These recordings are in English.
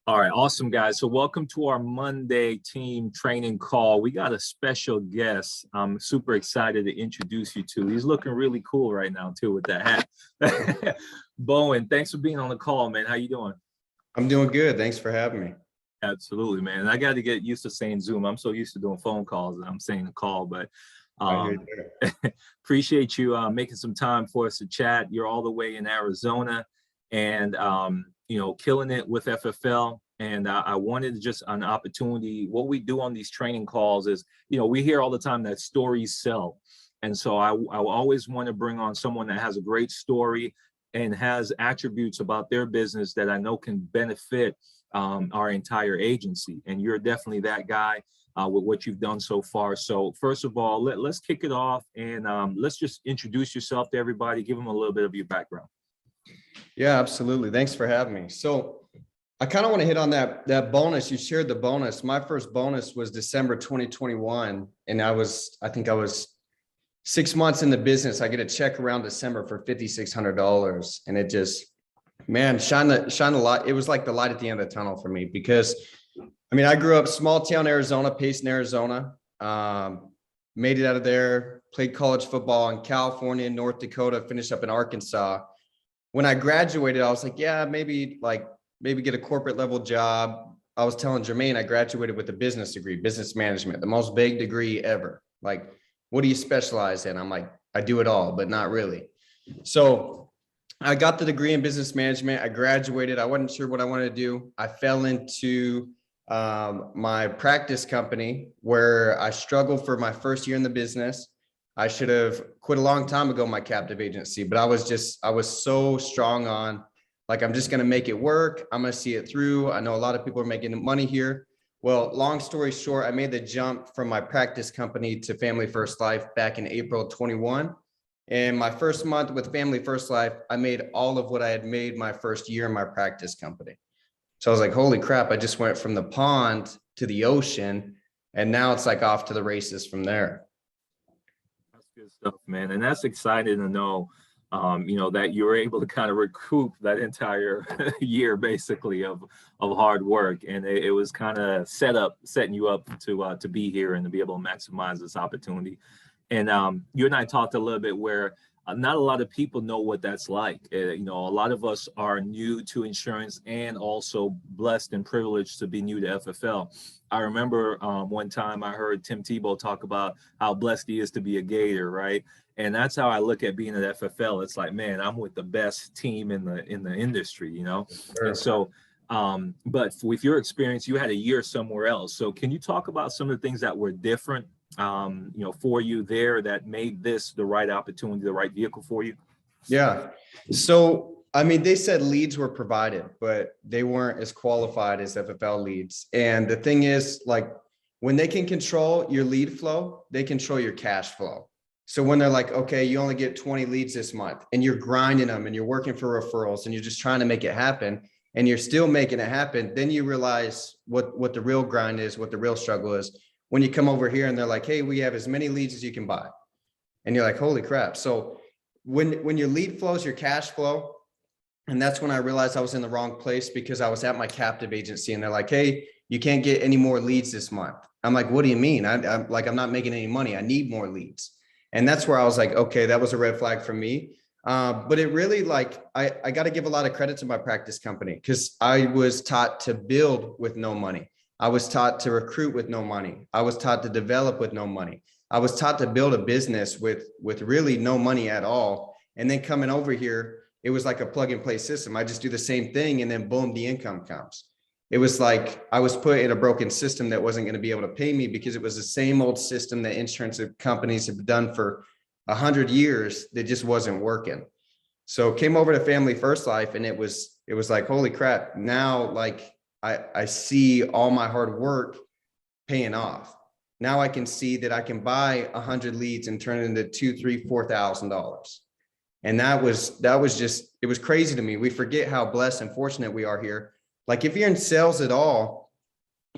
All right, awesome, guys. So welcome to our Monday team training call. We got a special guest I'm super excited to introduce you to. He's looking really cool right now, too, with that hat. Bowen, thanks for being on the call, man. How you doing? I'm doing good. Thanks for having me. Absolutely, man. I got to get used to saying Zoom. I'm so used to doing phone calls and I'm saying a call, but appreciate you making some time for us to chat. You're all the way in Arizona and, killing it with FFL. And I wanted just an opportunity. What we do on these training calls is, we hear all the time that stories sell. And so I always want to bring on someone that has a great story and has attributes about their business that I know can benefit our entire agency. And you're definitely that guy with what you've done so far. So first of all, let's kick it off and let's just introduce yourself to everybody. Give them a little bit of your background. Yeah, absolutely. Thanks for having me. So I kind of want to hit on that bonus. You shared the bonus. My first bonus was December 2021. And I think I was 6 months in the business. I get a check around December for $5,600. And it just, man, shine the light. It was like the light at the end of the tunnel for me because, I grew up small town Arizona, Payson, Arizona. Made it out of there, played college football in California, North Dakota, finished up in Arkansas. When I graduated, I was like, yeah, maybe get a corporate level job. I was telling Jermaine, I graduated with a business degree, business management, the most vague degree ever. Like, what do you specialize in? I'm like, I do it all, but not really. So I got the degree in business management. I graduated. I wasn't sure what I wanted to do. I fell into my practice company where I struggled for my first year in the business. I should have quit a long time ago, my captive agency, but I was so strong on, like, I'm just going to make it work. I'm going to see it through. I know a lot of people are making money here. Well, long story short, I made the jump from my practice company to Family First Life back in April 21. And my first month with Family First Life, I made all of what I had made my first year in my practice company. So I was like, holy crap, I just went from the pond to the ocean. And now it's like off to the races from there. That's good stuff, man. And that's exciting to know. That you were able to kind of recoup that year basically of hard work. And it was kind of setting you up to be here and to be able to maximize this opportunity. And you and I talked a little bit where not a lot of people know what that's like. A lot of us are new to insurance and also blessed and privileged to be new to FFL. I remember one time I heard Tim Tebow talk about how blessed he is to be a Gator, right? And that's how I look at being at FFL. It's like, man, I'm with the best team in the industry, Sure. And so, but with your experience, you had a year somewhere else. So can you talk about some of the things that were different, for you there that made this the right opportunity, the right vehicle for you? Yeah. So, they said leads were provided, but they weren't as qualified as FFL leads. And the thing is, like, when they can control your lead flow, they control your cash flow. So when they're like, okay, you only get 20 leads this month and you're grinding them and you're working for referrals and you're just trying to make it happen and you're still making it happen, then you realize what the real grind is, what the real struggle is. When you come over here and they're like, hey, we have as many leads as you can buy. And you're like, holy crap. So when your lead flow is your cash flow, and that's when I realized I was in the wrong place because I was at my captive agency and they're like, hey, you can't get any more leads this month. I'm like, what do you mean? I'm not making any money. I need more leads. And that's where I was like, okay, that was a red flag for me. But it really, I got to give a lot of credit to my practice company because I was taught to build with no money. I was taught to recruit with no money. I was taught to develop with no money. I was taught to build a business with really no money at all. And then coming over here, it was like a plug and play system. I just do the same thing and then boom, the income comes. It was like I was put in a broken system that wasn't going to be able to pay me because it was the same old system that insurance companies have done for 100 years that just wasn't working. So came over to Family First Life and it was like, holy crap. Now, like I see all my hard work paying off. Now I can see that I can buy 100 leads and turn it into $2,000, $3,000, $4,000. And that was just, it was crazy to me. We forget how blessed and fortunate we are here. Like if you're in sales at all,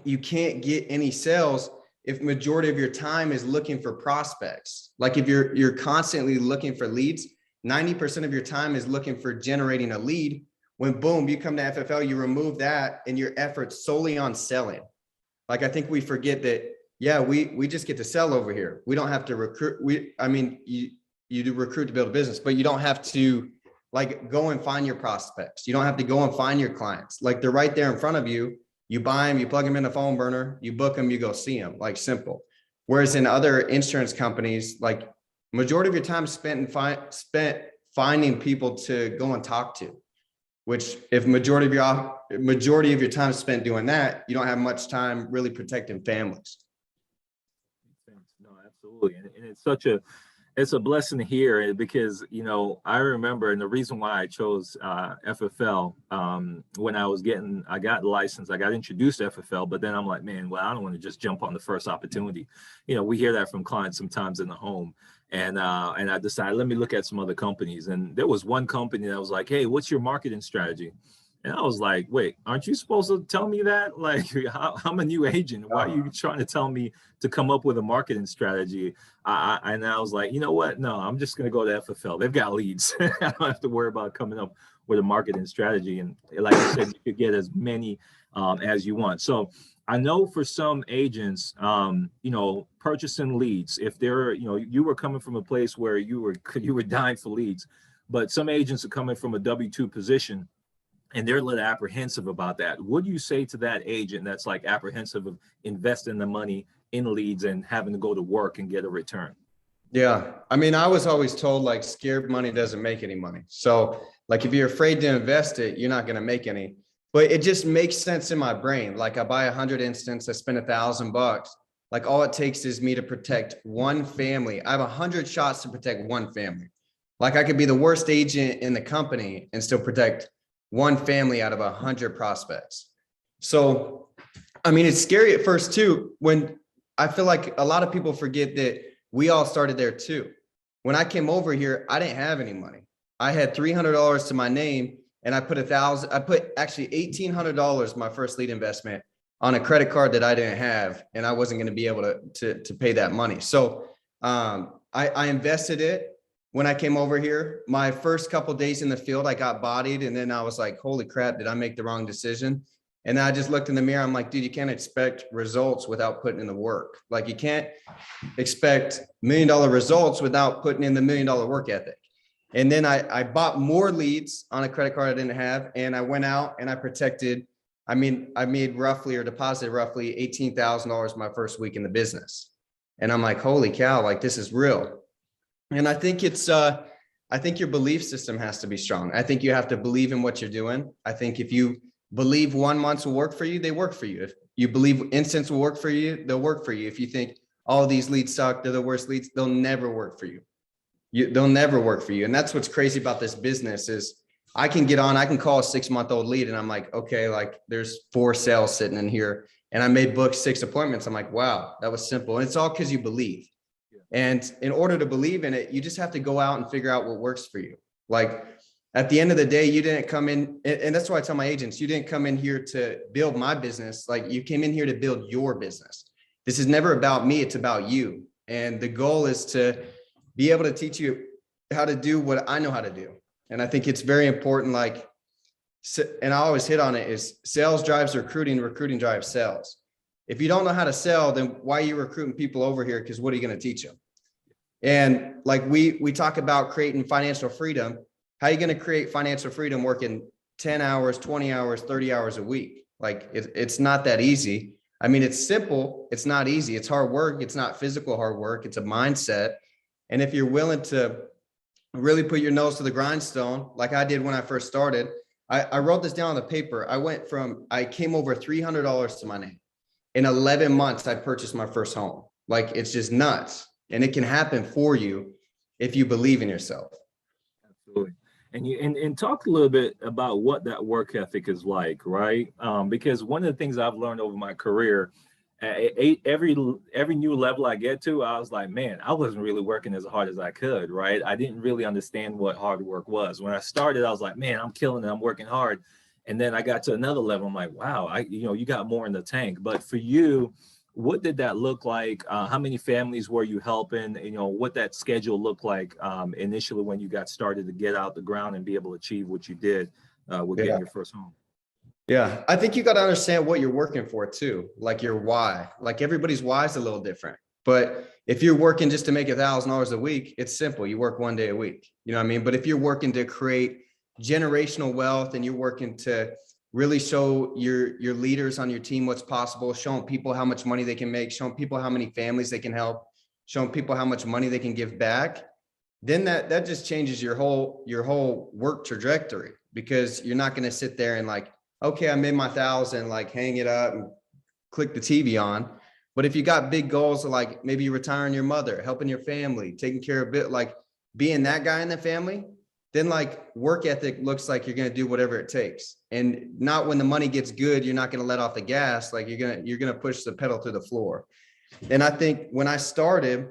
you can't get any sales if majority of your time is looking for prospects. Like if you're constantly looking for leads, 90% of your time is looking for generating a lead, When boom, you come to FFL, you remove that and your efforts solely on selling. Like, I think we forget that, yeah, we just get to sell over here. We don't have to recruit. I mean, you do recruit to build a business, but you don't have to like go and find your prospects. You don't have to go and find your clients. Like, they're right there in front of you. You buy them, you plug them in a phone burner, you book them, you go see them, like simple. Whereas in other insurance companies, like majority of your time spent finding people to go and talk to, which if majority of your time spent doing that, you don't have much time really protecting families. No, absolutely. And it's a blessing to hear, because, you know, I remember, and the reason why I chose FFL, when I got licensed, I got introduced to FFL, but then I'm like, man, well, I don't want to just jump on the first opportunity. You know, we hear that from clients sometimes in the home. And I decided, let me look at some other companies. And there was one company that was like, hey, what's your marketing strategy? And I was like, wait, aren't you supposed to tell me that? Like, I'm a new agent. Why are you trying to tell me to come up with a marketing strategy? And I was like, you know what? No, I'm just going to go to FFL. They've got leads. I don't have to worry about coming up with a marketing strategy. And like I said, you could get as many as you want. So I know for some agents, you know, purchasing leads, if they're, you know, you were coming from a place where you were dying for leads, but some agents are coming from a W-2 position, and they're a little apprehensive about that. What do you say to that agent that's like apprehensive of investing the money in leads and having to go to work and get a return? Yeah. I mean, I was always told like scared money doesn't make any money. So like, if you're afraid to invest it, you're not going to make any, but it just makes sense in my brain. Like, I buy 100 instance, I spend $1,000. Like, all it takes is me to protect one family. I have 100 shots to protect one family. Like, I could be the worst agent in the company and still protect one family out of 100 prospects. So, I mean, it's scary at first too, when I feel like a lot of people forget that we all started there too. When I came over here, I didn't have any money. I had $300 to my name, and I put actually $1,800, my first lead investment, on a credit card that I didn't have, and I wasn't going to be able to pay that money. So I invested it. When I came over here, my first couple of days in the field, I got bodied. And then I was like, holy crap, did I make the wrong decision? And I just looked in the mirror. I'm like, dude, you can't expect results without putting in the work. Like, you can't expect $1 million results without putting in the $1 million work ethic. And then I bought more leads on a credit card I didn't have. And I went out and I protected. I mean, I made deposited roughly $18,000 my first week in the business. And I'm like, holy cow, like, this is real. And I think I think your belief system has to be strong. I think you have to believe in what you're doing. I think if you believe 1 month will work for you, they work for you. If you believe instance will work for you, they'll work for you. If you think all these leads suck, they're the worst leads, they'll never work for you. They'll never work for you. And that's what's crazy about this business is I can call a 6-month-old lead, and I'm like, okay, like, there's 4 sales sitting in here, and I may book 6 appointments. I'm like, wow, that was simple. And it's all because you believe. And in order to believe in it, you just have to go out and figure out what works for you. Like, at the end of the day, you didn't come in, and that's why I tell my agents, you didn't come in here to build my business. Like, you came in here to build your business. This is never about me. It's about you. And the goal is to be able to teach you how to do what I know how to do. And I think it's very important. Like, and I always hit on it, is sales drives recruiting, recruiting drives sales. If you don't know how to sell, then why are you recruiting people over here? Because what are you going to teach them? And like, we talk about creating financial freedom. How are you going to create financial freedom working 10 hours, 20 hours, 30 hours a week? Like, it's not that easy. I mean, it's simple. It's not easy. It's hard work. It's not physical hard work. It's a mindset. And if you're willing to really put your nose to the grindstone, like I did when I first started, I wrote this down on the paper. I came over $300 to my name. In 11 months, I purchased my first home. Like, it's just nuts. And it can happen for you if you believe in yourself. Absolutely. And talk a little bit about what that work ethic is like, right? Because one of the things I've learned over my career, every new level I get to, I was like, man, I wasn't really working as hard as I could, right? I didn't really understand what hard work was. When I started, I was like, man, I'm killing it. I'm working hard. And then I got to another level. I'm like, wow, you got more in the tank. But for you, what did that look like? How many families were you helping? What that schedule looked like initially when you got started to get out the ground and be able to achieve what you did. with Yeah. getting your first home. Yeah. I think you got to understand what you're working for too. Like your why, like everybody's why is a little different, but if you're working just to make $1,000 a week, it's simple. You work one day a week, you know what I mean? But if you're working to create generational wealth and you're working to really show your leaders on your team what's possible, showing people how much money they can make, showing people how many families they can help, showing people how much money they can give back, then that just changes your whole work trajectory, because you're not going to sit there and like, okay, I made my 1,000, like hang it up and click the TV on. But if you got big goals, like maybe retiring your mother, helping your family, taking care of it, like being that guy in the family, then like work ethic looks like you're going to do whatever it takes. And not when the money gets good, you're not going to let off the gas. Like you're going to push the pedal to the floor. And I think when I started,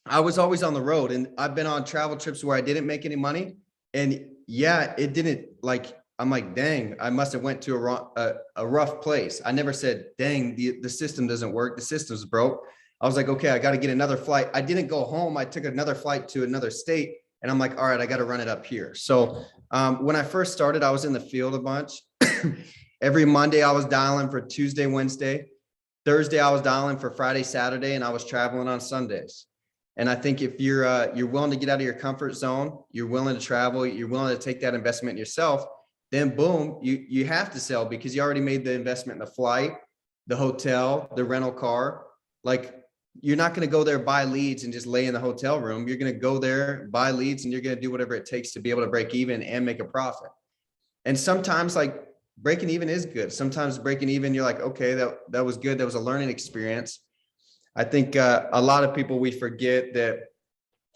I was always on the road, and I've been on travel trips where I didn't make any money. And yeah, it didn't, like, I'm like, dang, I must have went to a rough place. I never said, dang, the system doesn't work. The system's broke. I was like, okay, I got to get another flight. I didn't go home. I took another flight to another state, and I'm like, all right, I got to run it up here. So when I first started, I was in the field a bunch. Every Monday I was dialing for Tuesday, Wednesday. Thursday I was dialing for Friday, Saturday, and I was traveling on Sundays. And I think if you're willing to get out of your comfort zone, you're willing to travel, you're willing to take that investment in yourself, then boom, you have to sell, because you already made the investment in the flight, the hotel, the rental car. Like you're not going to go there, buy leads and just lay in the hotel room. You're going to go there, buy leads, and you're going to do whatever it takes to be able to break even and make a profit. And sometimes like breaking even is good. Sometimes breaking even, you're like, okay, that was good. That was a learning experience. I think a lot of people, we forget that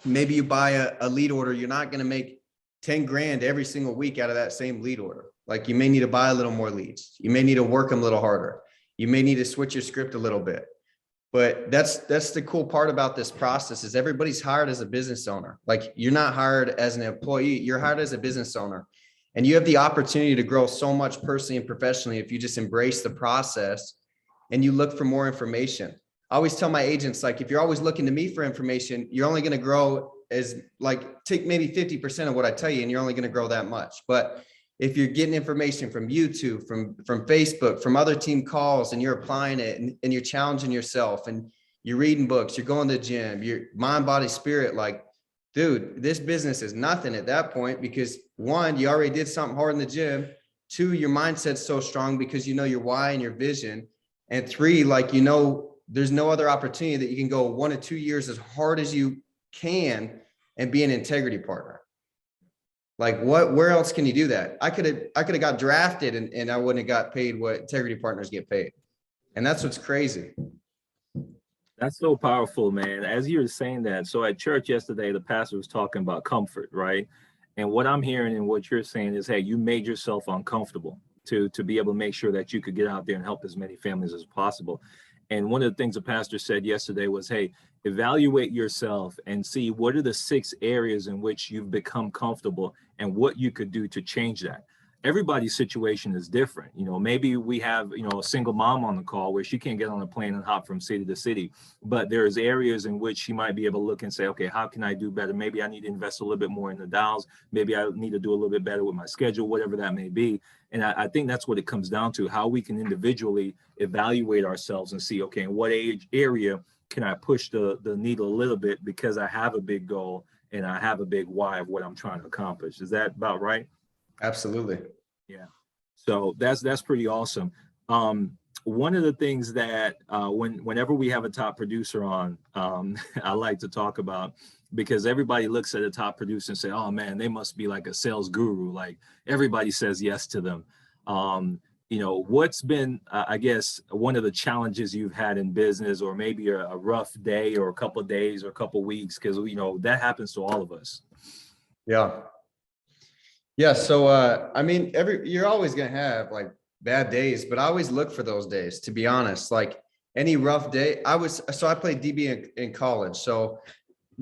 maybe you buy a lead order, you're not going to make 10 grand every single week out of that same lead order. Like you may need to buy a little more leads. You may need to work them a little harder. You may need to switch your script a little bit. But that's the cool part about this process, is everybody's hired as a business owner. Like you're not hired as an employee, you're hired as a business owner. And you have the opportunity to grow so much personally and professionally if you just embrace the process and you look for more information. I always tell my agents, like, if you're always looking to me for information, you're only going to grow as like, take maybe 50% of what I tell you, and you're only going to grow that much. But if you're getting information from YouTube, from Facebook, from other team calls, and you're applying it and you're challenging yourself and you're reading books, you're going to the gym, your mind, body, spirit, like, dude, this business is nothing at that point, because one, you already did something hard in the gym. Two, your mindset's so strong because you know your why and your vision. And three, like, you know, there's no other opportunity that you can go 1 to 2 years as hard as you can and be an integrity partner. Like where else can you do that? I could have got drafted and I wouldn't have got paid what integrity partners get paid. And that's what's crazy. That's so powerful, man. As you were saying that, so at church yesterday, the pastor was talking about comfort, right? And what I'm hearing and what you're saying is, hey, you made yourself uncomfortable to be able to make sure that you could get out there and help as many families as possible. And one of the things the pastor said yesterday was, hey, evaluate yourself and see what are the 6 areas in which you've become comfortable and what you could do to change that. Everybody's situation is different. You know, maybe we have, you know, a single mom on the call where she can't get on a plane and hop from city to city, but there's areas in which she might be able to look and say, okay, how can I do better? Maybe I need to invest a little bit more in the dials. Maybe I need to do a little bit better with my schedule, whatever that may be. And I think that's what it comes down to, how we can individually evaluate ourselves and see, okay, in what area can I push the needle a little bit, because I have a big goal and I have a big why of what I'm trying to accomplish. Is that about right? Absolutely. Yeah. So that's pretty awesome. One of the things that whenever we have a top producer on, I like to talk about, because everybody looks at a top producer and say, oh man, they must be like a sales guru. Like everybody says yes to them. You know, what's been, I guess, one of the challenges you've had in business, or maybe a rough day or a couple of days or a couple of weeks, because, you know, that happens to all of us. Yeah. Yeah. So, I mean, you're always going to have like bad days, but I always look for those days, to be honest. Like any rough day, I played DB in college. So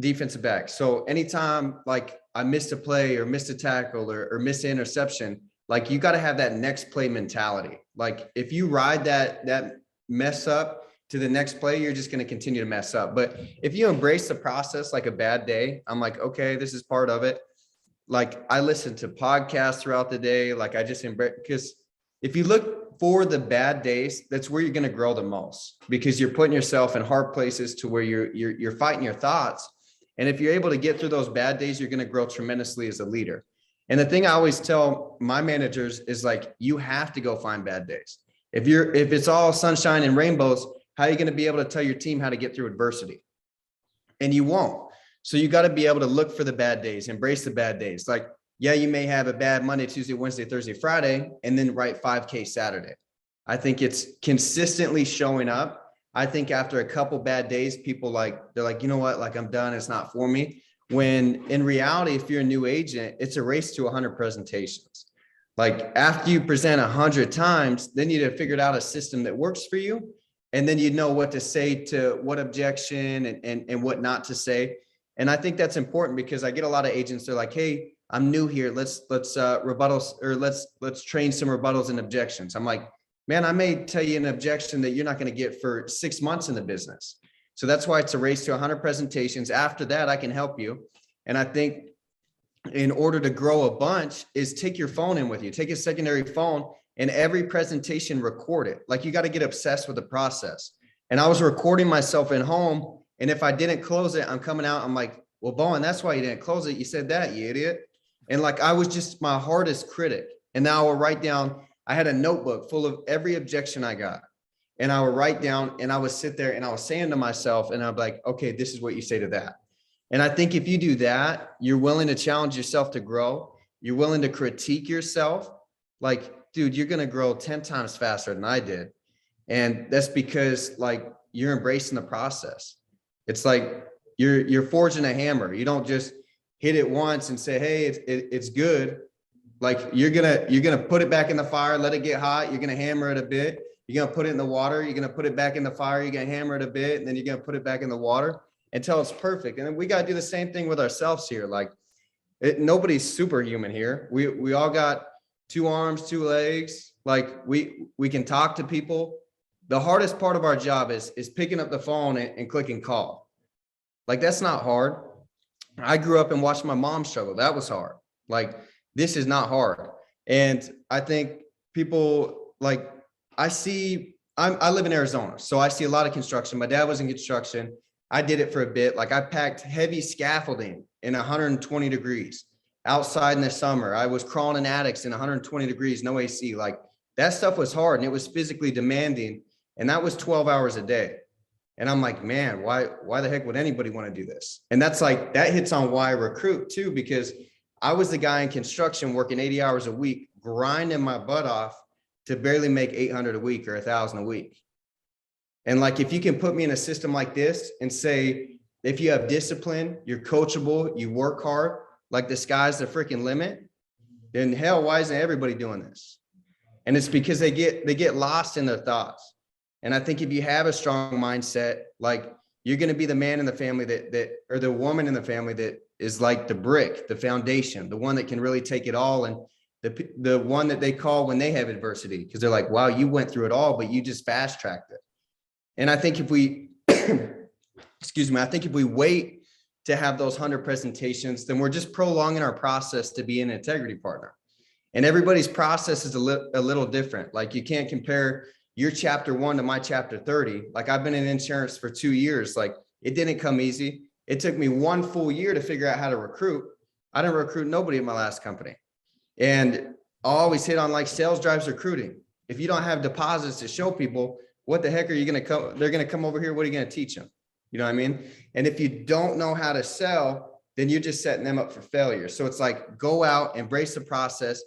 defensive back. So anytime like I missed a play or missed a tackle or missed an interception, like you got to have that next play mentality. Like if you ride that mess up to the next play, you're just going to continue to mess up. But if you embrace the process, like a bad day, I'm like, okay, this is part of it. like I listen to podcasts throughout the day. Like I just embrace, because if you look for the bad days, that's where you're going to grow the most, because you're putting yourself in hard places to where you're fighting your thoughts. And if you're able to get through those bad days, you're going to grow tremendously as a leader. And the thing I always tell my managers is like, you have to go find bad days. If it's all sunshine and rainbows, how are you going to be able to tell your team how to get through adversity? And you won't. So you got to be able to look for the bad days, embrace the bad days. Like, yeah, you may have a bad Monday, Tuesday, Wednesday, Thursday, Friday, and then write 5K Saturday. I think it's consistently showing up. I think after a couple bad days, people they're like, you know what, like I'm done. It's not for me. When in reality, if you're a new agent, it's a race to 100 presentations. Like after you present 100 times, then you'd have figured out a system that works for you. And then you know what to say to what objection and what not to say. And I think that's important, because I get a lot of agents, they're like, hey, I'm new here. Let's rebuttals, or let's train some rebuttals and objections. I'm like, man, I may tell you an objection that you're not going to get for 6 months in the business. So that's why it's a race to 100 presentations. After that, I can help you. And I think in order to grow a bunch is take your phone in with you, take a secondary phone, and every presentation record it. Like you got to get obsessed with the process. And I was recording myself at home. And if I didn't close it, I'm coming out. I'm like, well, Bowen, that's why you didn't close it. You said that, you idiot. And like, I was just my hardest critic. And now I will write down, I had a notebook full of every objection I got. And I would write down, and I would sit there and I was saying to myself, and I'm like, okay, this is what you say to that. And I think if you do that, you're willing to challenge yourself to grow. You're willing to critique yourself. Like, dude, you're going to grow 10 times faster than I did. And that's because like you're embracing the process. It's like you're forging a hammer. You don't just hit it once and say, hey, it's good. Like you're gonna put it back in the fire, let it get hot. You're gonna hammer it a bit. You're gonna put it in the water. You're gonna put it back in the fire. You're gonna hammer it a bit, and then you're gonna put it back in the water until it's perfect. And then we gotta do the same thing with ourselves here. Like nobody's superhuman here. We all got 2 arms, 2 legs. Like we can talk to people. The hardest part of our job is picking up the phone and clicking call. Like that's not hard. I grew up and watched my mom struggle. That was hard. Like this is not hard. And I think people like, I live in Arizona, so I see a lot of construction. My dad was in construction. I did it for a bit. Like I packed heavy scaffolding in 120 degrees outside in the summer. I was crawling in attics in 120 degrees, no AC. Like that stuff was hard and it was physically demanding. And that was 12 hours a day. And I'm like, man, why the heck would anybody want to do this? And that's like, that hits on why I recruit too, because I was the guy in construction working 80 hours a week, grinding my butt off to barely make 800 a week or 1,000 a week. And like, if you can put me in a system like this and say, if you have discipline, you're coachable, you work hard, like the sky's the freaking limit, then hell, why isn't everybody doing this? And it's because they get lost in their thoughts. And I think if you have a strong mindset, like you're going to be the man in the family or the woman in the family that is like the brick, the foundation, the one that can really take it all. And the one that they call when they have adversity, because they're like, wow, you went through it all, but you just fast tracked it. And I think if we, excuse me, I think if we wait to have those 100 presentations, then we're just prolonging our process to be an integrity partner. And everybody's process is a little different. Like you can't compare your chapter 1 to my chapter 30. Like I've been in insurance for 2 years. Like it didn't come easy. It took me 1 full year to figure out how to recruit. I didn't recruit nobody at my last company. And I always hit on like sales drives recruiting. If you don't have deposits to show people, what the heck are you going to come? They're going to come over here. What are you going to teach them? You know what I mean? And if you don't know how to sell, then you're just setting them up for failure. So it's like, go out, embrace the process,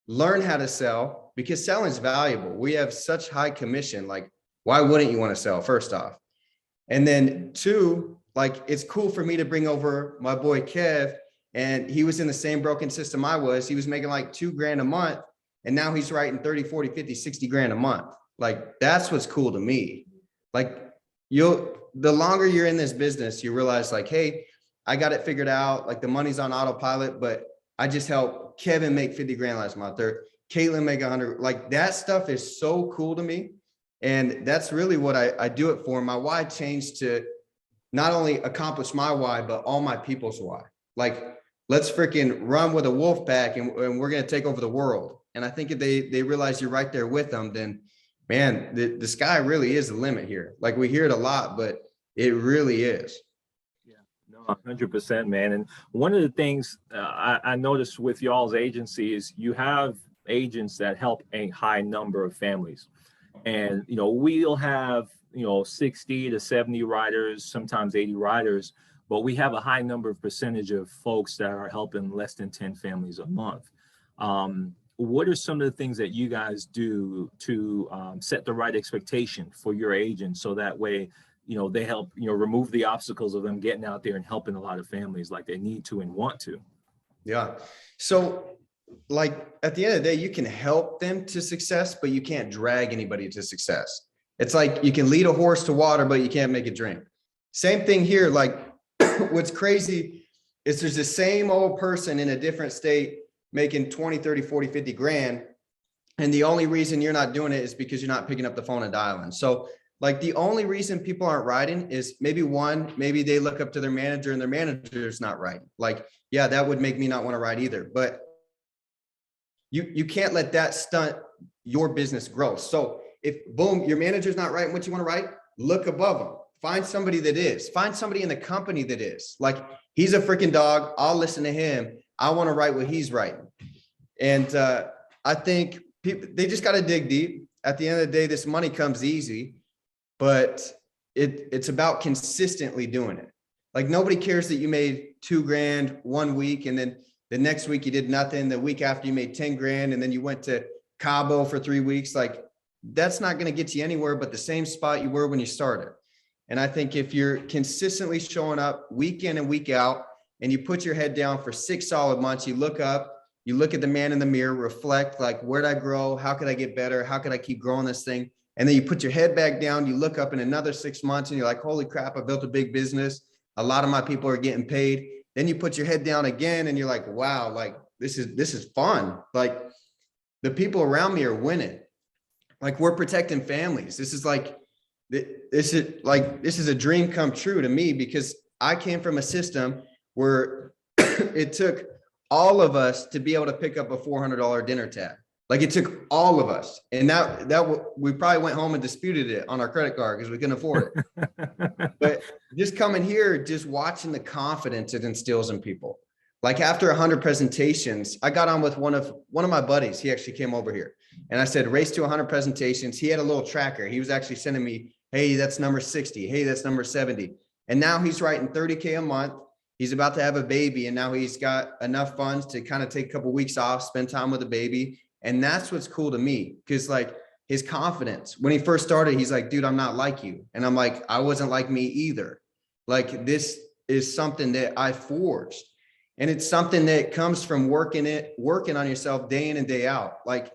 learn how to sell, because selling is valuable. We have such high commission. Like, why wouldn't you want to sell, first off? And then 2, like, it's cool for me to bring over my boy Kev, and he was in the same broken system I was. He was making like $2,000 a month. And now he's writing 30, 40, 50, 60 grand a month. Like, that's what's cool to me. Like, the longer you're in this business, you realize like, hey, I got it figured out. Like the money's on autopilot, but I just helped Kevin make 50 grand last month, or Caitlin make 100. Like that stuff is so cool to me. And that's really what I do it for. My why changed to not only accomplish my why, but all my people's why. Like let's freaking run with a wolf pack and we're going to take over the world. And I think if they realize you're right there with them, then man, the sky really is the limit here. Like we hear it a lot, but it really is. Yeah, no, 100%, man. And one of the things I noticed with y'all's agency is you have agents that help a high number of families. And, we'll have, 60 to 70 riders, sometimes 80 riders, but we have a high number of percentage of folks that are helping less than 10 families a month. What are some of the things that you guys do to set the right expectation for your agents so that way, they help, remove the obstacles of them getting out there and helping a lot of families like they need to and want to? Yeah. So like at the end of the day, you can help them to success, but you can't drag anybody to success. It's like you can lead a horse to water, but you can't make it drink. Same thing here. Like what's crazy is there's the same old person in a different state making 20, 30, 40, 50 grand. And the only reason you're not doing it is because you're not picking up the phone and dialing. So like the only reason people aren't riding is maybe they look up to their manager and their manager's not riding. Like, yeah, that would make me not want to ride either. But you can't let that stunt your business growth. So if boom, your manager's not writing what you want to write, look above them. Find somebody that is. Find somebody in the company that is. Like, he's a freaking dog. I'll listen to him. I want to write what he's writing. And I think people, they just got to dig deep. At the end of the day, this money comes easy, but it's about consistently doing it. Like nobody cares that you made $2 grand 1 week and then the next week you did nothing. The week after you made 10 grand and then you went to Cabo for 3 weeks. Like that's not going to get you anywhere but the same spot you were when you started. And I think if you're consistently showing up week in and week out and you put your head down for 6 solid months, you look up, you look at the man in the mirror, reflect like, where'd I grow? How could I get better? How could I keep growing this thing? And then you put your head back down, you look up in another 6 months and you're like, holy crap, I built a big business. A lot of my people are getting paid. Then you put your head down again and you're like, wow, like this is fun. Like the people around me are winning. Like we're protecting families. This is a dream come true to me because I came from a system where it took all of us to be able to pick up a $400 dinner tab. Like it took all of us. And that we probably went home and disputed it on our credit card because we couldn't afford it. But just coming here, just watching the confidence it instills in people. Like after 100 presentations, I got on with one of my buddies. He actually came over here and I said, race to 100 presentations. He had a little tracker. He was actually sending me, hey, that's number 60. Hey, that's number 70. And now he's writing 30K a month. He's about to have a baby. And now he's got enough funds to kind of take a couple of weeks off, spend time with the baby. And that's what's cool to me. Cause like his confidence when he first started, he's like, dude, I'm not like you. And I'm like, I wasn't like me either. Like this is something that I forged. And it's something that comes from working on yourself day in and day out. Like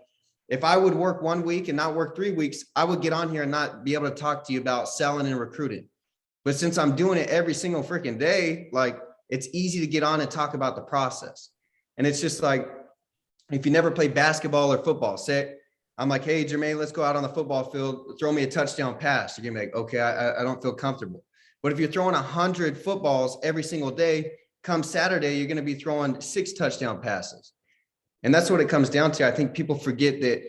if I would work 1 week and not work 3 weeks, I would get on here and not be able to talk to you about selling and recruiting. But since I'm doing it every single freaking day, like it's easy to get on and talk about the process. And it's just like, if you never played basketball or football, I'm like, hey, Jermaine, let's go out on the football field, throw me a touchdown pass. You're gonna be like, okay, I don't feel comfortable. But if you're throwing 100 footballs every single day, come Saturday, you're gonna be throwing 6 touchdown passes. And that's what it comes down to. I think people forget that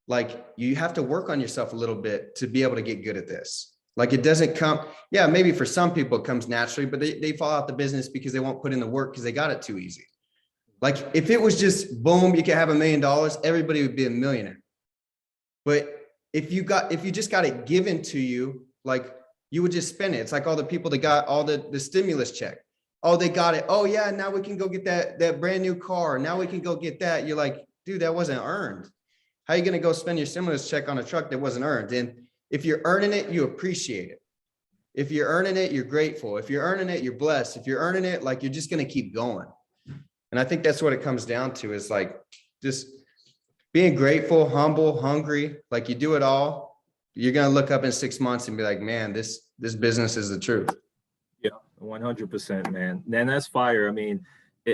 like you have to work on yourself a little bit to be able to get good at this. Like it doesn't come, yeah, maybe for some people it comes naturally, but they fall out the business because they won't put in the work because they got it too easy. Like if it was just boom, you could have $1 million, everybody would be a millionaire. But if you just got it given to you, like you would just spend it. It's like all the people that got all the stimulus check. Oh, they got it. Oh yeah, now we can go get that brand new car. Now we can go get that. You're like, dude, that wasn't earned. How are you gonna go spend your stimulus check on a truck that wasn't earned? And if you're earning it, you appreciate it. If you're earning it, you're grateful. If you're earning it, you're blessed. If you're earning it, like you're just gonna keep going. And I think that's what it comes down to is like just being grateful, humble, hungry, like you do it all. You're going to look up in 6 months and be like, man, this business is the truth. Yeah, 100%, man. And that's fire. I mean,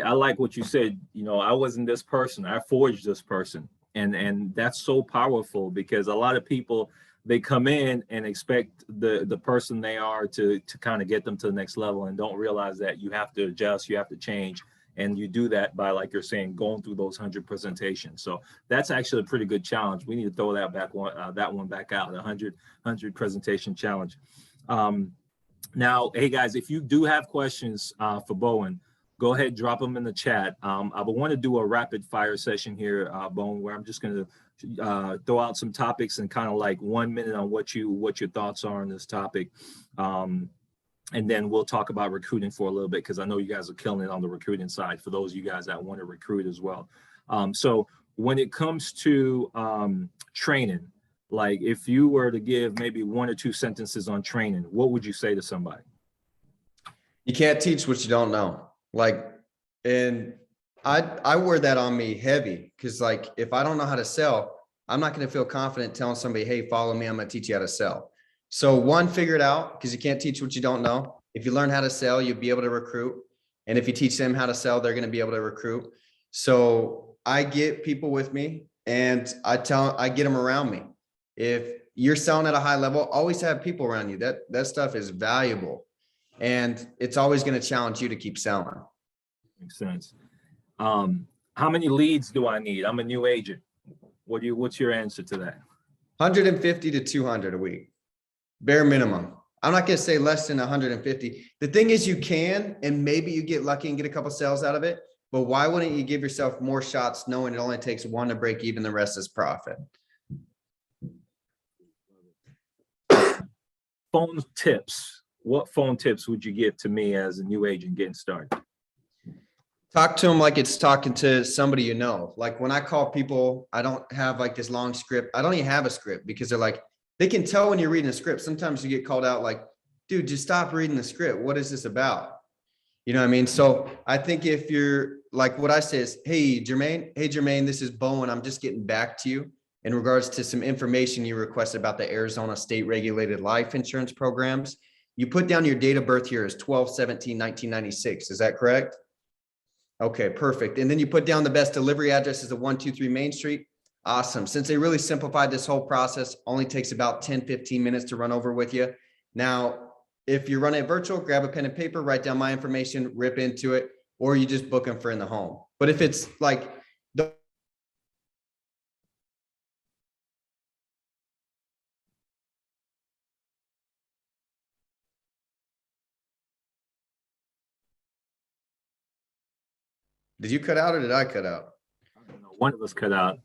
I like what you said, I wasn't this person. I forged this person. And that's so powerful because a lot of people, they come in and expect the person they are to kind of get them to the next level and don't realize that you have to adjust, you have to change. And you do that by, like you're saying, going through those 100 presentations. So that's actually a pretty good challenge. We need to throw that one back out, 100 presentation challenge. Now, hey guys, if you do have questions for Bowen, go ahead, drop them in the chat. I would want to do a rapid fire session here, Bowen, where I'm just going to throw out some topics and kind of like 1 minute on what your thoughts are on this topic. And then we'll talk about recruiting for a little bit, because I know you guys are killing it on the recruiting side for those of you guys that want to recruit as well. So when it comes to training, like if you were to give maybe 1 or 2 sentences on training, what would you say to somebody? You can't teach what you don't know. Like, and I wear that on me heavy, because like, if I don't know how to sell, I'm not going to feel confident telling somebody, hey, follow me, I'm going to teach you how to sell. So one, figure it out, because you can't teach what you don't know. If you learn how to sell, you'll be able to recruit. And if you teach them how to sell, they're going to be able to recruit. So I get people with me, and I get them around me. If you're selling at a high level, always have people around you. That stuff is valuable, and it's always going to challenge you to keep selling. Makes sense. How many leads do I need? I'm a new agent. What's your answer to that? 150 to 200 a week, bare minimum. I'm not going to say less than 150. The thing is, you can, and maybe you get lucky and get a couple sales out of it, but why wouldn't you give yourself more shots knowing it only takes 1 to break even, the rest is profit? Phone tips. What phone tips would you give to me as a new agent getting started? Talk to them like it's talking to somebody you know. Like when I call people, I don't have like this long script. I don't even have a script, because they're like, they can tell when you're reading a script. Sometimes you get called out like, dude, just stop reading the script. What is this about? You know what I mean? So I think if you're like, what I say is, hey, Jermaine, this is Bowen. I'm just getting back to you in regards to some information you requested about the Arizona state regulated life insurance programs. You put down your date of birth here as 12/17/1996. Is that correct? Okay, perfect. And then you put down the best delivery address is the 123 Main Street. Awesome. Since they really simplified this whole process, only takes about 10-15 minutes to run over with you. Now, if you're running it virtual, grab a pen and paper, write down my information, rip into it, or you just book them for in the home. But if it's like did you cut out or did I cut out? I don't know. One of us cut out.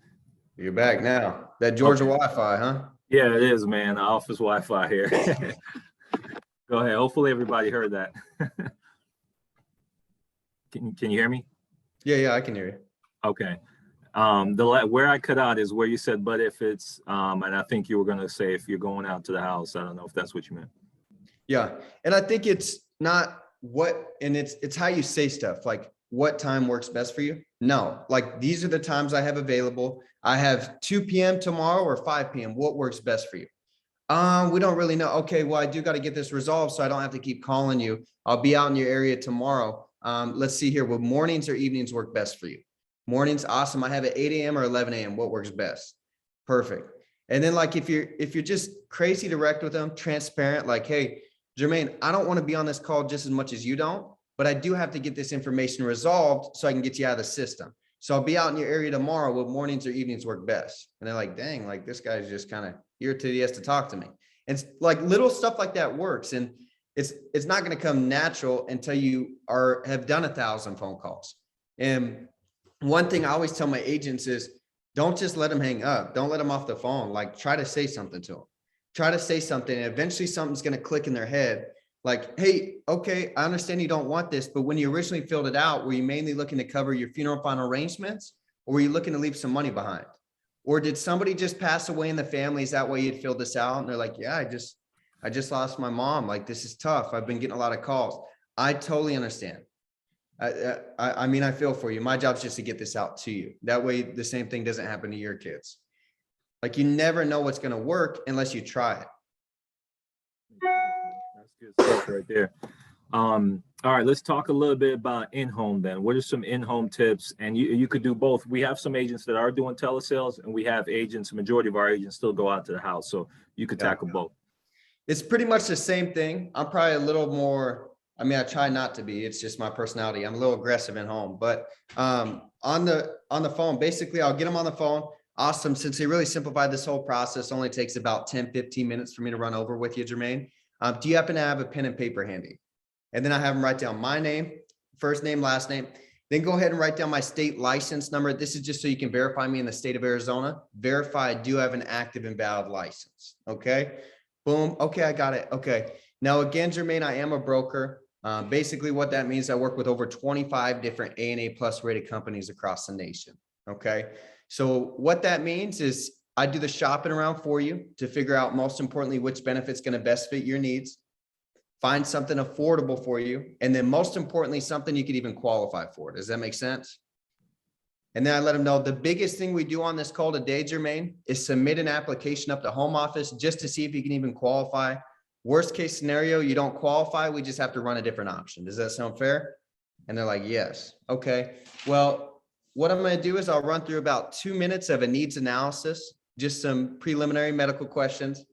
You're back now. That Georgia Wi-Fi, huh? Yeah, it is, man. The office Wi-Fi here. Go ahead. Hopefully everybody heard that. Can you hear me? Yeah, I can hear you. Okay. Where I cut out is where you said, but if it's, and I think you were going to say if you're going out to the house. I don't know if that's what you meant. Yeah. And I think it's not what, and it's how you say stuff. Like, what time works best for you? No, like these are the times I have available. I have 2 p.m. tomorrow or 5 p.m. What works best for you? We don't really know. Okay, well, I do got to get this resolved so I don't have to keep calling you. I'll be out in your area tomorrow. Let's see here. Will mornings or evenings work best for you? Mornings, awesome. I have at 8 a.m. or 11 a.m. What works best? Perfect. And then like if you're just crazy direct with them, transparent, like, hey, Jermaine, I don't want to be on this call just as much as you don't, but I do have to get this information resolved so I can get you out of the system. So I'll be out in your area tomorrow. Will mornings or evenings work best? And they're like, dang, like this guy's just kind of irritated. He has to talk to me. And it's like little stuff like that works. And it's not going to come natural until you have done 1,000 phone calls. And one thing I always tell my agents is don't just let them hang up. Don't let them off the phone. Like try to say something to them. Try to say something. And eventually something's going to click in their head. Like, hey, okay, I understand you don't want this, but when you originally filled it out, were you mainly looking to cover your funeral final arrangements, or were you looking to leave some money behind? Or did somebody just pass away in the family? Is that why you'd filled this out? And they're like, yeah, I just lost my mom. Like, this is tough. I've been getting a lot of calls. I totally understand. I mean, I feel for you. My job's just to get this out to you. That way the same thing doesn't happen to your kids. Like you never know what's going to work unless you try it. That's good stuff right there. All right, let's talk a little bit about in-home then. What are some in-home tips? And you could do both. We have some agents that are doing telesales, and we have agents, majority of our agents still go out to the house. So you could tackle both. It's pretty much the same thing. I'm probably a little more I mean, I try not to be, it's just my personality. I'm a little aggressive at home, but on the phone, basically I'll get them on the phone. Awesome. Since they really simplified this whole process, only takes about 10, 15 minutes for me to run over with you, Jermaine. Do you happen to have a pen and paper handy? And then I have them write down my name, first name, last name. Then go ahead and write down my state license number. This is just so you can verify me in the state of Arizona. Verify I do have an active and valid license. Okay. Boom. Okay, I got it. Okay. Now again, Jermaine, I am a broker. Basically what that means, I work with over 25 different A&A plus rated companies across the nation. Okay. So what that means is I do the shopping around for you to figure out, most importantly, which benefit's going to best fit your needs, find something affordable for you. And then most importantly, something you could even qualify for. Does that make sense? And then I let them know the biggest thing we do on this call today, Jermaine, is submit an application up to home office just to see if you can even qualify. Worst case scenario, you don't qualify. We just have to run a different option. Does that sound fair? And they're like, yes. Okay. Well, what I'm going to do is I'll run through about 2 minutes of a needs analysis, just some preliminary medical questions.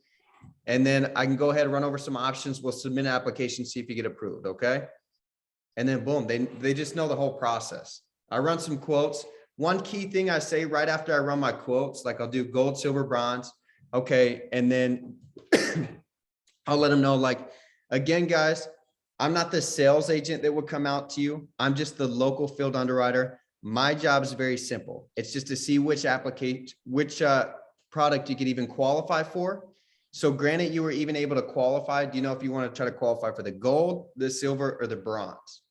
And then I can go ahead and run over some options. We'll submit an application, see if you get approved. Okay. And then boom, they just know the whole process. I run some quotes. One key thing I say right after I run my quotes, like I'll do gold, silver, bronze. Okay. And then I'll let them know, like, again, guys, I'm not the sales agent that would come out to you. I'm just the local field underwriter. My job is very simple. It's just to see which product you could even qualify for. So granted, you were even able to qualify. Do you know if you want to try to qualify for the gold, the silver, or the bronze?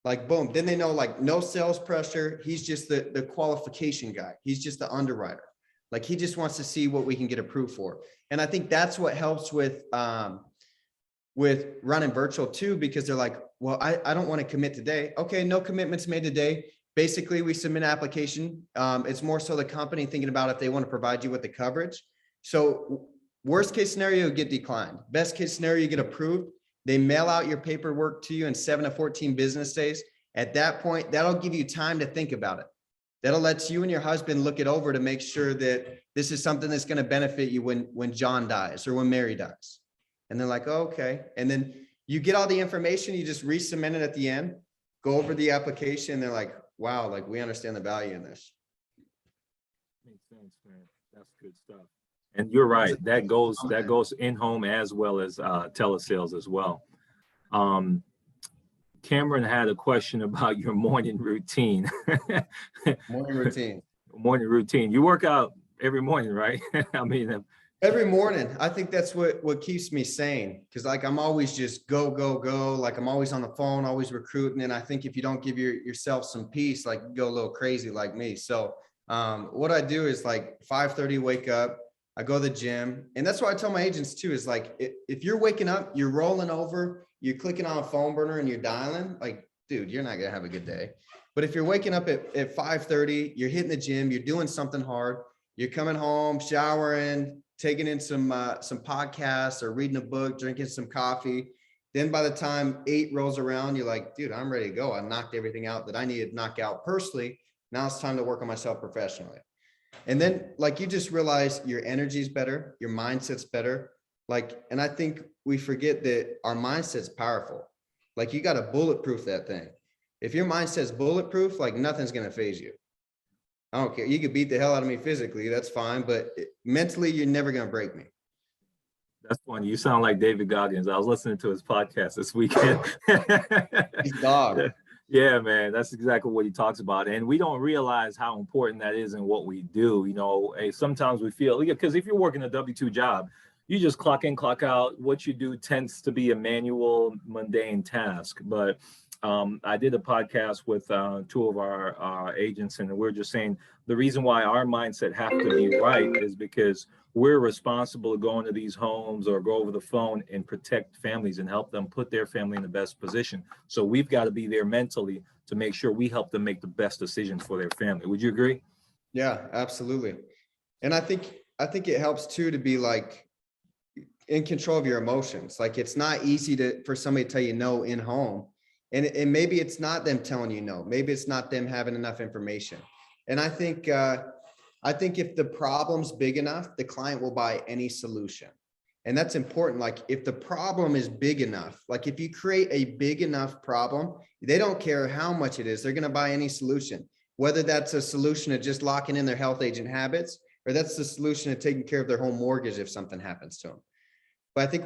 Like, boom. Then they know, like, no sales pressure. He's just the qualification guy. He's just the underwriter. Like, he just wants to see what we can get approved for. And I think that's what helps with running virtual too, because they're like, well, I don't want to commit today. Okay, no commitments made today. Basically, we submit an application. It's more so the company thinking about if they want to provide you with the coverage. So worst case scenario, you get declined. Best case scenario, you get approved. They mail out your paperwork to you in 7 to 14 business days. At that point, that'll give you time to think about it. That'll let you and your husband look it over to make sure that this is something that's going to benefit you when John dies or when Mary dies. And they're like, oh, okay. And then you get all the information, you just resubmit it at the end, go over the application. They're like, wow, like, we understand the value in this. Makes sense, man. That's good stuff. And you're right. That goes in home as well as telesales as well. Cameron had a question about your morning routine. Morning routine. Morning routine. You work out every morning, right? I mean, every morning. I think that's what keeps me sane. Cause like, I'm always just go. Like, I'm always on the phone, always recruiting. And I think if you don't give yourself some peace, like, you go a little crazy like me. So what I do is, like, 5:30, wake up, I go to the gym. And that's what I tell my agents too, is like, if you're waking up, you're rolling over, you're clicking on a phone burner and you're dialing, like, dude, you're not going to have a good day. But if you're waking up at 5:30, you're hitting the gym, you're doing something hard, you're coming home, showering, taking in some podcasts or reading a book, drinking some coffee. Then by the time 8 rolls around, you're like, dude, I'm ready to go. I knocked everything out that I needed to knock out personally. Now it's time to work on myself professionally. And then, like, you just realize your energy is better, your mindset's better. Like, and I think we forget that our mindset's powerful. Like, you got to bulletproof that thing. If your mindset's bulletproof, like, nothing's going to phase you. I don't care. You could beat the hell out of me physically. That's fine. But mentally, you're never going to break me. That's funny. You sound like David Goggins. I was listening to his podcast this weekend. He's dog. Yeah, man, that's exactly what he talks about. And we don't realize how important that is in what we do. You know, sometimes we feel, because if you're working a W-2 job, you just clock in, clock out. What you do tends to be a manual, mundane task. But I did a podcast with 2 of our agents, and we're just saying the reason why our mindset have to be right is because we're responsible to go into these homes or go over the phone and protect families and help them put their family in the best position. So we've got to be there mentally to make sure we help them make the best decisions for their family. Would you agree? Yeah, absolutely. And I think it helps too to be, like, in control of your emotions. Like, it's not easy for somebody to tell you no in home. And maybe it's not them telling you no. Maybe it's not them having enough information. And I think if the problem's big enough, the client will buy any solution. And that's important. Like if the problem is big enough, like if you create a big enough problem, they don't care how much it is. They're going to buy any solution, whether that's a solution of just locking in their health agent habits, or that's the solution of taking care of their home mortgage if something happens to them. But I think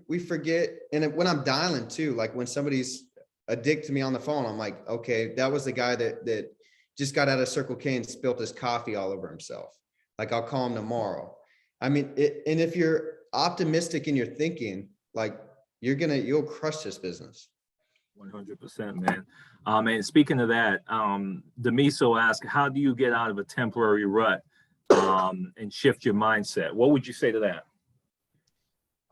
we forget, and when I'm dialing too, like when somebody's a dick to me on the phone, I'm like, okay, that was the guy that just got out of Circle K and spilt his coffee all over himself. Like I'll call him tomorrow. I mean, and if you're optimistic in your thinking, like you'll crush this business. 100%, man. And speaking of that, Demiso asked, how do you get out of a temporary rut and shift your mindset? What would you say to that?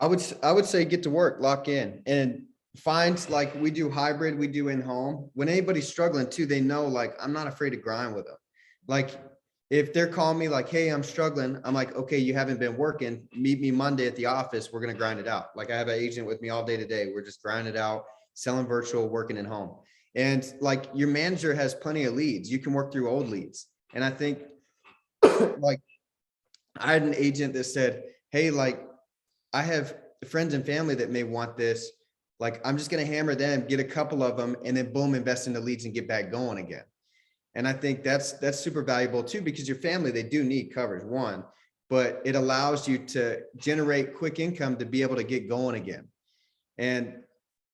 I would say get to work, lock in, and find, like we do hybrid, we do in home. When anybody's struggling too, they know like I'm not afraid to grind with them. Like if they're calling me like, hey, I'm struggling, I'm like, okay, you haven't been working. Meet me Monday at the office. We're gonna grind it out. Like I have an agent with me all day today. We're just grinding it out, selling virtual, working in home. And like your manager has plenty of leads. You can work through old leads. And I think like I had an agent that said, hey, like I have friends and family that may want this. Like, I'm just going to hammer them, get a couple of them, and then boom, invest in the leads and get back going again. And I think that's super valuable too, because your family, they do need coverage, one, but it allows you to generate quick income to be able to get going again. And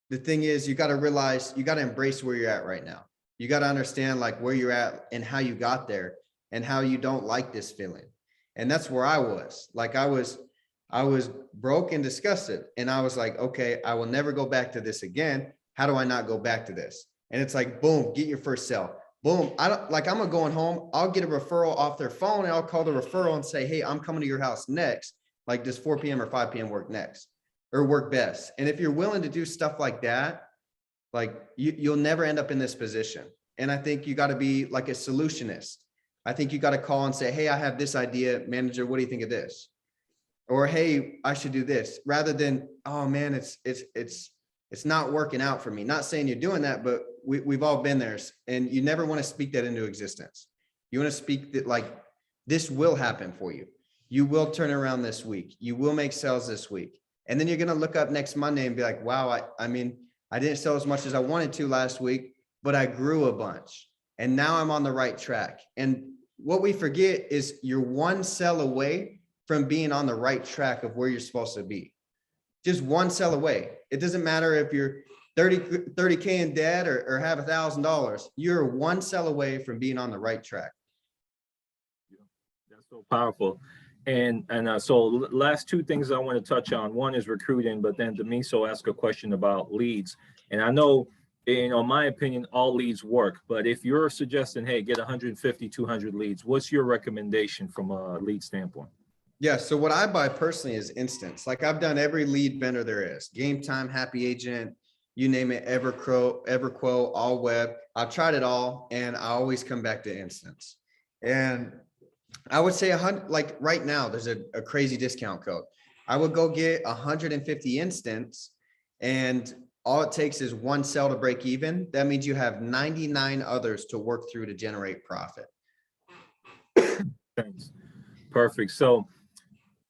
the thing is, you got to realize, you got to embrace where you're at right now. You got to understand like where you're at and how you got there and how you don't like this feeling. And that's where I was. Like I was broke and disgusted. And I was like, okay, I will never go back to this again. How do I not go back to this? And it's like, boom, get your first sale. Boom. I'm going home. I'll get a referral off their phone and I'll call the referral and say, hey, I'm coming to your house next. Like does 4 p.m. or 5 p.m. work next or work best? And if you're willing to do stuff like that, like you'll never end up in this position. And I think you got to be like a solutionist. I think you got to call and say, hey, I have this idea, manager. What do you think of this? Or, hey, I should do this, rather than, oh man, it's not working out for me. Not saying you're doing that, but we've all been there. And you never want to speak that into existence. You want to speak that like, this will happen for you. You will turn around this week. You will make sales this week. And then you're going to look up next Monday and be like, wow, I mean, I didn't sell as much as I wanted to last week, but I grew a bunch. And now I'm on the right track. And what we forget is you're one sell away from being on the right track of where you're supposed to be. Just one sell away. It doesn't matter if you're 30K in debt or have $1,000. You're one sell away from being on the right track. That's so powerful. And so last two things I want to touch on. One is recruiting, but then Demiso asked a question about leads. And I know, in my opinion, all leads work. But if you're suggesting, hey, get 150, 200 leads, what's your recommendation from a lead standpoint? Yeah. So what I buy personally is instance. Like I've done every lead vendor there is. Game Time, Happy Agent, you name it, EverQuote, All Web. I've tried it all, and I always come back to instance. And I would say 100, like right now, there's a crazy discount code. I would go get 150 instance, and all it takes is one sell to break even. That means you have 99 others to work through to generate profit. Thanks. Perfect. So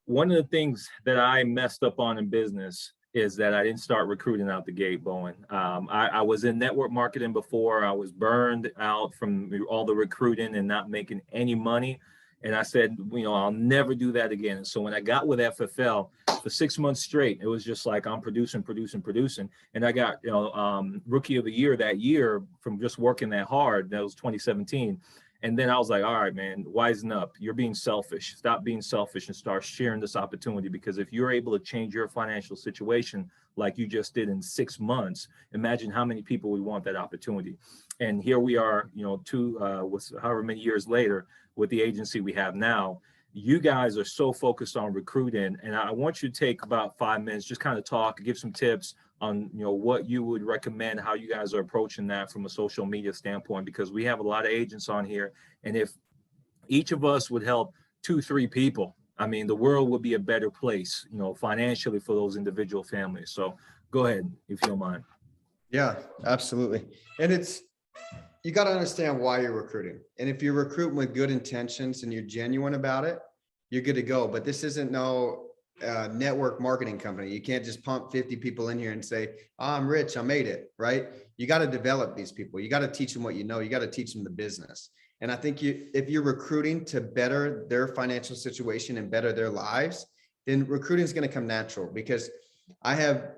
one of the things that I messed up on in business is that I didn't start recruiting out the gate, Bowen. I was in network marketing before. I was burned out from all the recruiting and not making any money. And I said, I'll never do that again. And so when I got with FFL for 6 months straight, it was just like I'm producing. And I got, rookie of the year that year from just working that hard. That was 2017. And then I was like, all right, man, wisen up. You're being selfish. Stop being selfish and start sharing this opportunity. Because if you're able to change your financial situation like you just did in 6 months, imagine how many people would want that opportunity. And here we are, however many years later with the agency we have now. You guys are so focused on recruiting. And I want you to take about 5 minutes, just kind of talk, give some tips on what you would recommend, how you guys are approaching that from a social media standpoint, because we have a lot of agents on here. And if each of us would help 2-3 people, I mean, the world would be a better place, financially for those individual families. So go ahead, if you don't mind. Yeah, absolutely. And you got to understand why you're recruiting. And if you're recruiting with good intentions and you're genuine about it, you're good to go. But this isn't no network marketing company. You can't just pump 50 people in here and say, oh, I'm rich, I made it, right? You got to develop these people. You got to teach them what you know. You got to teach them the business. And I think if you're recruiting to better their financial situation and better their lives, then recruiting is going to come natural. Because I have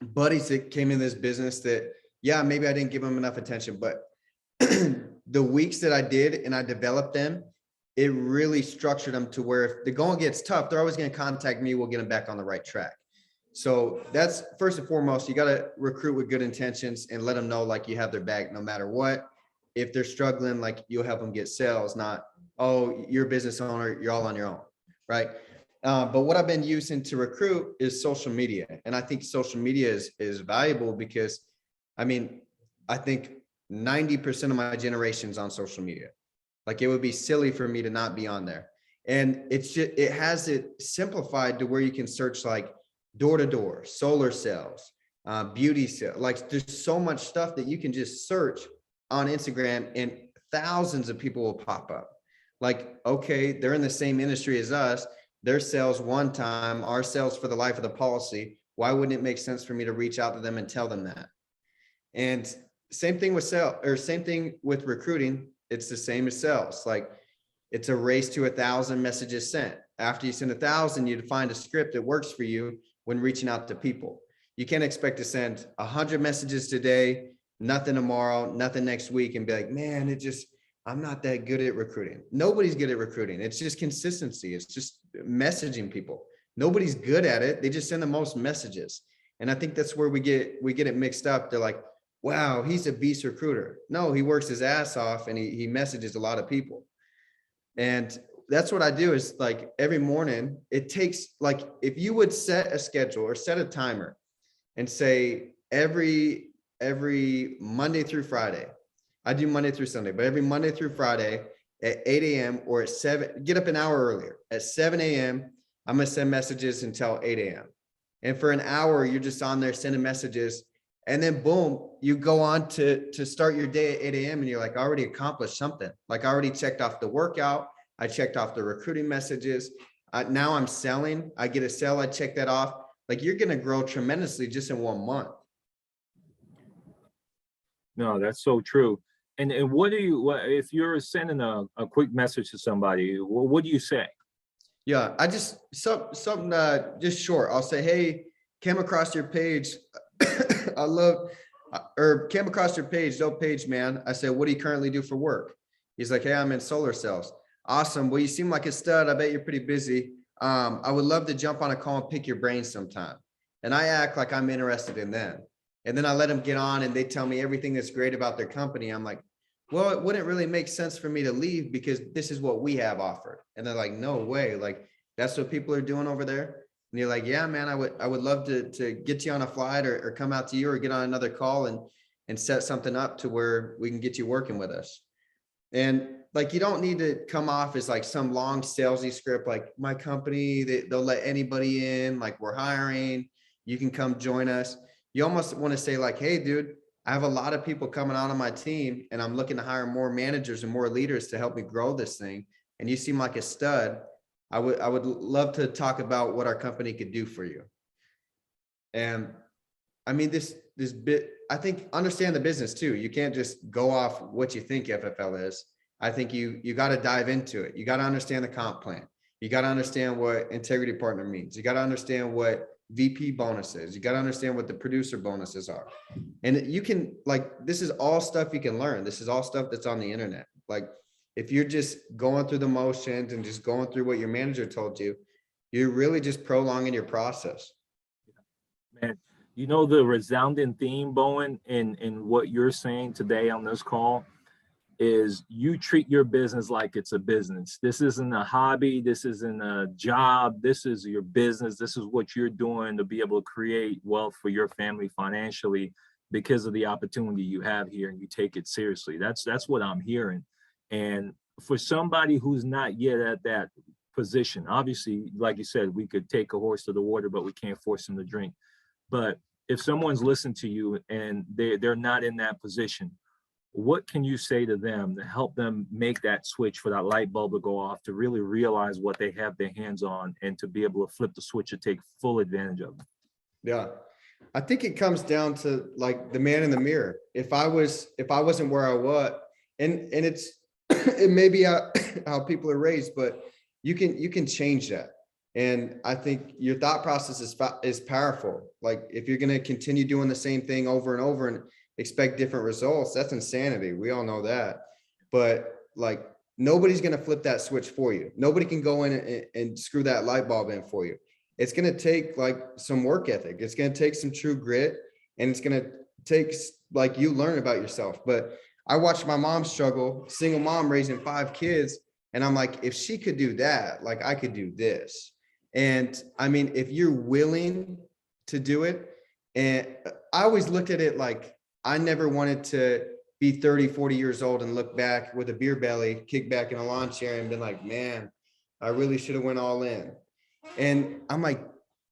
buddies that came in this business that, yeah, maybe I didn't give them enough attention, but the weeks that I did and I developed them, it really structured them to where if the going gets tough, they're always going to contact me. We'll get them back on the right track. So that's first and foremost, you got to recruit with good intentions and let them know like you have their back no matter what. If they're struggling, like you'll help them get sales, not, oh, you're a business owner, you're all on your own, right? But what I've been using to recruit is social media. And I think social media is valuable because, I mean, I think 90% of my generation's on social media. Like it would be silly for me to not be on there. And it's just, it has it simplified to where you can search like door to door, solar sales, beauty sales. Like there's so much stuff that you can just search on Instagram and thousands of people will pop up. Like, okay, they're in the same industry as us. Their sales one time, our sales for the life of the policy. Why wouldn't it make sense for me to reach out to them and tell them that? And same thing with sales, or same thing with recruiting. It's the same as sales. Like it's a race to 1,000 messages sent. After you send 1,000, you find a script that works for you when reaching out to people. You can't expect to send 100 messages today, nothing tomorrow, nothing next week, and be like, man, I'm not that good at recruiting. Nobody's good at recruiting. It's just consistency. It's just messaging people. Nobody's good at it. They just send the most messages. And I think that's where we get it mixed up. They're like, wow, he's a beast recruiter. No, he works his ass off and he messages a lot of people. And that's what I do is like every morning it takes, like, if you would set a schedule or set a timer and say every Monday through Friday, I do Monday through Sunday, but every Monday through Friday at 8 a.m. or at 7, get up an hour earlier. At 7 a.m., I'm going to send messages until 8 a.m. And for an hour, you're just on there sending messages. And then boom, you go on to start your day at 8 a.m. and you're like, I already accomplished something. Like I already checked off the workout. I checked off the recruiting messages. Now I'm selling. I get a sale. I check that off. Like you're going to grow tremendously just in 1 month. No, that's so true. And what if you're sending a quick message to somebody, what do you say? Yeah, I just something just short. I'll say, hey, came across your page. I love, or came across your page, dope page, man. I said, what do you currently do for work? He's like, hey, I'm in solar sales. Awesome. Well, you seem like a stud. I bet you're pretty busy. I would love to jump on a call and pick your brain sometime. And I act like I'm interested in them. And then I let them get on and they tell me everything that's great about their company. I'm like, well, it wouldn't really make sense for me to leave because this is what we have offered. And they're like, no way. Like, that's what people are doing over there. And you're like, yeah, man, I would love to get you on a flight or come out to you or get on another call and set something up to where we can get you working with us. And like, you don't need to come off as like some long salesy script, like my company, they'll let anybody in, like we're hiring, you can come join us. You almost want to say like, hey, dude, I have a lot of people coming on my team and I'm looking to hire more managers and more leaders to help me grow this thing. And you seem like a stud. I would love to talk about what our company could do for you. And I mean, this bit, I think, understand the business too. You can't just go off what you think FFL is. I think you got to dive into it. You got to understand the comp plan. You got to understand what integrity partner means. You got to understand what VP bonuses. You got to understand what the producer bonuses are. And you can, like, this is all stuff you can learn. This is all stuff that's on the internet. Like, if you're just going through the motions and just going through what your manager told you, you're really just prolonging your process. Man, you know, the resounding theme, Bowen, in what you're saying today on this call is you treat your business like it's a business. This isn't a hobby. This isn't a job. This is your business. This is what you're doing to be able to create wealth for your family financially because of the opportunity you have here, and you take it seriously. That's what I'm hearing. And for somebody who's not yet at that position, obviously, like you said, we could take a horse to the water, but we can't force him to drink. But if someone's listened to you and they're not in that position, what can you say to them to help them make that switch, for that light bulb to go off, to really realize what they have their hands on and to be able to flip the switch and take full advantage of it? Yeah. I think it comes down to like the man in the mirror. If I wasn't where I was, and it's, it may be how people are raised, but you can change that. And I think your thought process is powerful. Like if you're going to continue doing the same thing over and over and expect different results, that's insanity. We all know that. But like nobody's going to flip that switch for you. Nobody can go in and screw that light bulb in for you. It's going to take like some work ethic. It's going to take some true grit, and it's going to take like you learn about yourself. But I watched my mom struggle, single mom raising 5 kids. And I'm like, if she could do that, like I could do this. And I mean, if you're willing to do it, and I always looked at it like I never wanted to be 30, 40 years old and look back with a beer belly, kick back in a lawn chair and been like, man, I really should have went all in. And I'm like,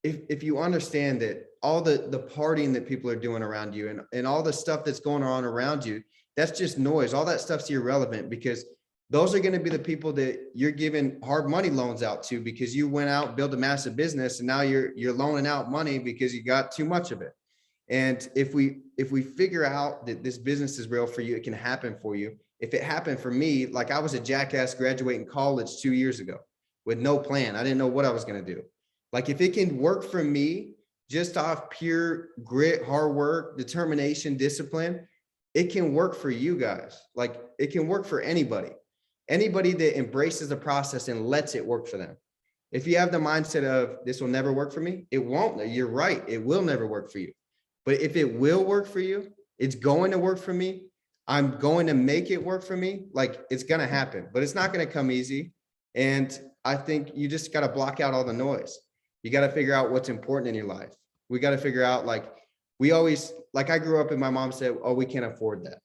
if you understand that all the partying that people are doing around you and all the stuff that's going on around you, that's just noise. All that stuff's irrelevant, because those are going to be the people that you're giving hard money loans out to, because you went out, built a massive business, and now you're loaning out money because you got too much of it. And if we figure out that this business is real for you, it can happen for you. If it happened for me, like I was a jackass graduating college 2 years ago with no plan. I didn't know what I was going to do. Like if it can work for me just off pure grit, hard work, determination, discipline, it can work for you guys. Like it can work for anybody that embraces the process and lets it work for them. If you have the mindset of this will never work for me, it won't. You're right. It will never work for you. But if it will work for you, it's going to work for me. I'm going to make it work for me. Like it's going to happen, but it's not going to come easy. And I think you just got to block out all the noise. You got to figure out what's important in your life. We got to figure out, like, we always, like I grew up and my mom said, oh, we can't afford that.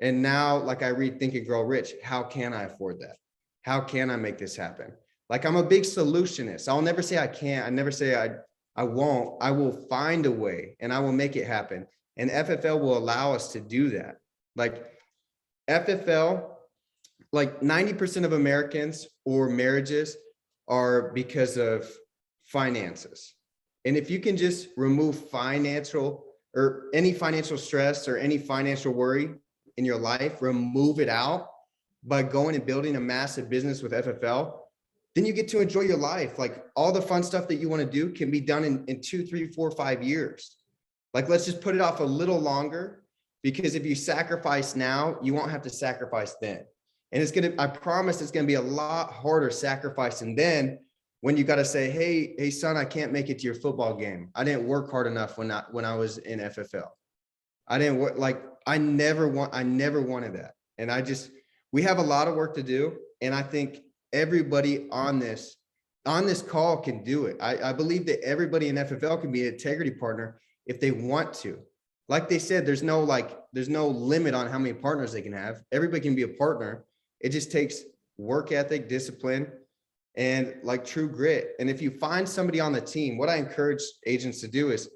And now, like I read Think and Grow Rich, how can I afford that? How can I make this happen? Like I'm a big solutionist. I'll never say I can't. I never say I won't. I will find a way and I will make it happen. And FFL will allow us to do that. Like FFL, like 90% of Americans or marriages are because of finances. And if you can just remove financial or any financial stress or any financial worry in your life, remove it out by going and building a massive business with FFL, then you get to enjoy your life. Like all the fun stuff that you want to do can be done in 2, 3, 4, 5 years. Like, let's just put it off a little longer, because if you sacrifice now, you won't have to sacrifice then. And I promise it's going to be a lot harder sacrificing then, when you got to say, hey, son, I can't make it to your football game. I didn't work hard enough when I was in FFL. I didn't work, like, I never wanted that. And we have a lot of work to do. And I think everybody on this call can do it. I believe that everybody in FFL can be an integrity partner if they want to. Like they said, there's no limit on how many partners they can have. Everybody can be a partner. It just takes work ethic, discipline, and like true grit. And if you find somebody on the team, what I encourage agents to do is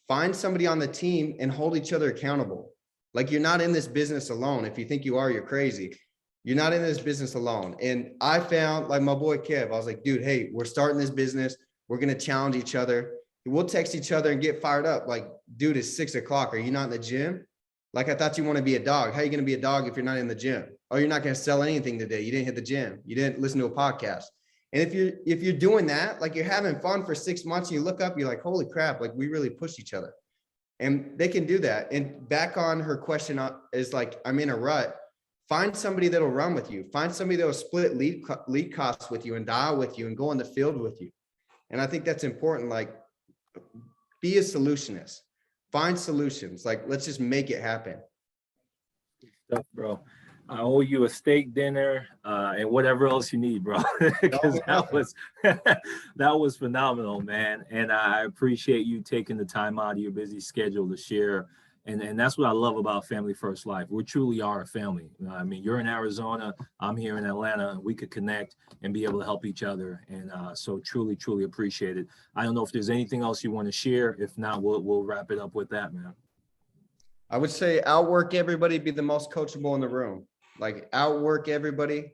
find somebody on the team and hold each other accountable. Like you're not in this business alone. If you think you are, you're crazy. You're not in this business alone. And I found, like my boy Kev, I was like, dude, hey, we're starting this business. We're going to challenge each other. We'll text each other and get fired up. Like, dude, it's 6 o'clock. Are you not in the gym? Like, I thought you want to be a dog. How are you going to be a dog if you're not in the gym? Oh, you're not going to sell anything today. You didn't hit the gym. You didn't listen to a podcast. And if you're doing that, like you're having fun for 6 months and you look up, you're like, holy crap, like we really pushed each other. And they can do that. And back on her question is like, I'm in a rut. Find somebody that'll run with you. Find somebody that'll split lead costs with you and dial with you and go on the field with you. And I think that's important. Like, be a solutionist. Find solutions. Like, let's just make it happen. Stuff, bro. I owe you a steak dinner and whatever else you need, bro. Because that was phenomenal, man. And I appreciate you taking the time out of your busy schedule to share. And that's what I love about Family First Life. We truly are a family. I mean, you're in Arizona, I'm here in Atlanta. We could connect and be able to help each other. And so truly, truly appreciate it. I don't know if there's anything else you want to share. If not, we'll wrap it up with that, man. I would say outwork everybody, be the most coachable in the room. Like outwork everybody.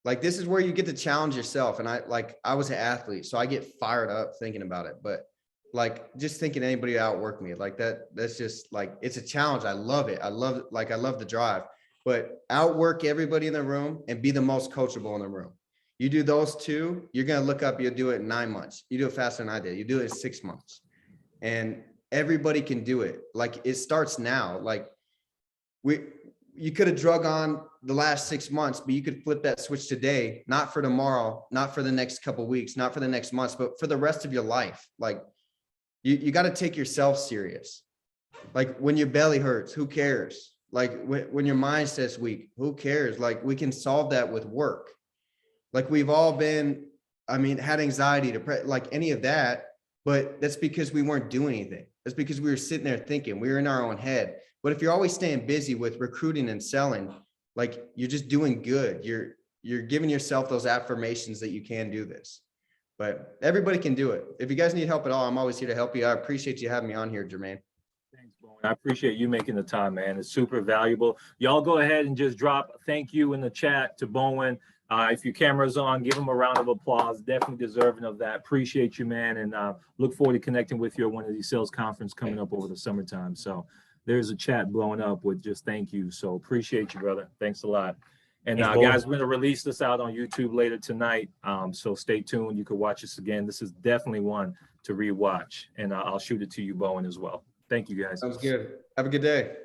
Like this is where you get to challenge yourself. And I was an athlete, so I get fired up thinking about it. But like just thinking anybody outwork me like that's just like, it's a challenge. I love it. I love the drive, but outwork everybody in the room and be the most coachable in the room. You do those two, you're going to look up, you'll do it in 9 months. You do it faster than I did. You do it in 6 months, and everybody can do it. Like it starts now. Like you could have drug on the last 6 months, but you could flip that switch today, not for tomorrow, not for the next couple of weeks, not for the next months, but for the rest of your life. Like you got to take yourself serious. Like when your belly hurts, who cares? Like when your mindset's weak, who cares? Like we can solve that with work. Like we've all been, had anxiety, depression, like any of that, but that's because we weren't doing anything. That's because we were sitting there thinking, we were in our own head. But if you're always staying busy with recruiting and selling, like you're just doing good. You're giving yourself those affirmations that you can do this. But everybody can do it. If you guys need help at all, I'm always here to help you. I appreciate you having me on here, Jermaine. Thanks, Bowen. I appreciate you making the time, man. It's super valuable. Y'all go ahead and just drop thank you in the chat to Bowen. If your camera's on, give him a round of applause. Definitely deserving of that. Appreciate you, man. And look forward to connecting with you at one of these sales conferences coming up over the summertime. So there's a chat blowing up with just thank you. So appreciate you, brother. Thanks a lot. And guys, we're going to release this out on YouTube later tonight. So stay tuned. You can watch this again. This is definitely one to rewatch. And I'll shoot it to you, Bowen, as well. Thank you, guys. Sounds good. Have a good day.